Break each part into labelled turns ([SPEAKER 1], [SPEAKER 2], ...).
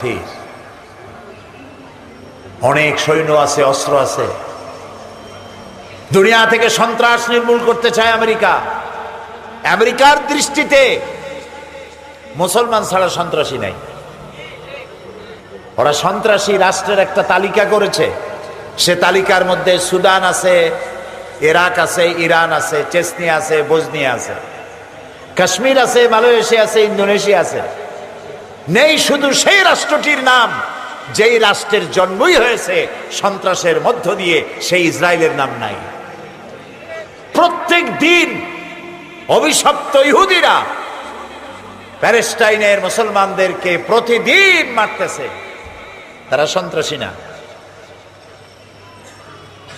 [SPEAKER 1] ঠিক, অনেক সৈন্য আছে, অস্ত্র আছে। দুনিয়া থেকে সন্ত্রাস নির্মূল করতে চায় আমেরিকা। আমেরিকার দৃষ্টিতে মুসলমান ছাড়া সন্ত্রাসী নাই। ওরা সন্ত্রাসী রাষ্ট্রের একটা তালিকা করেছে। সে তালিকার মধ্যে সুদান আছে, ইরাক আছে, ইরান আছে, চেচনিয়া আছে, বজনিয়া আছে, কাশ্মীর আছে, মালয়েশিয়া আছে, ইন্দোনেশিয়া আছে। নেই শুধু সেই রাষ্ট্রটির নাম যেই রাষ্ট্রের জন্মই হয়েছে সন্ত্রাসের মধ্য দিয়ে, সেই ইসরায়েলের নাম নাই। প্রত্যেক দিন অভিশপ্ত ইহুদিরা প্যালেস্টাইনের মুসলমানদেরকে প্রতিদিন মারতেছে। তারা সন্ত্রাসী না।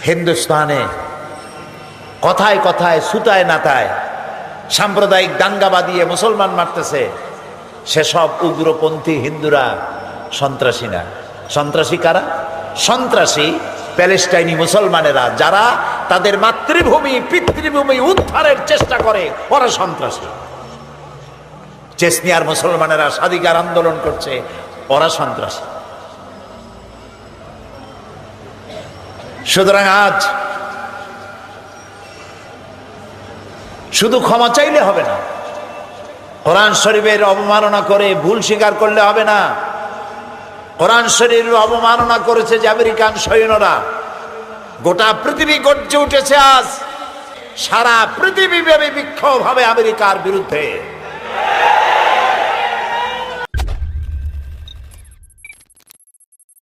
[SPEAKER 1] হিন্দুস্তানে কথায় কথায়, সুতায় নাতায় সাম্প্রদায়িক দাঙ্গা বাঁধিয়ে মুসলমান মারতেছে। সেসব উগ্রপন্থী হিন্দুরা সন্ত্রাসী না। সন্ত্রাসী কারা? সন্ত্রাসী প্যালেস্টাইনি মুসলমানেরা, যারা তাদের মাতৃভূমি, পিতৃভূমি উদ্ধারের চেষ্টা করে, ওরা সন্ত্রাসী। চেচনিয়ার মুসলমানেরা স্বাধিকার আন্দোলন করছে, ওরা সন্ত্রাসী। সুতরাং আজ শুধু ক্ষমা চাইলে হবে না, কোরআন শরীফের অবমাননা করে ভুল স্বীকার করলে হবে না। কোরআন শরীফের অবমাননা করেছে যে আমেরিকান সৈন্যরা। গোটা পৃথিবী গর্জে উঠেছে আজ, সারা পৃথিবীব্যাপী বিক্ষোভ হবে আমেরিকার বিরুদ্ধে।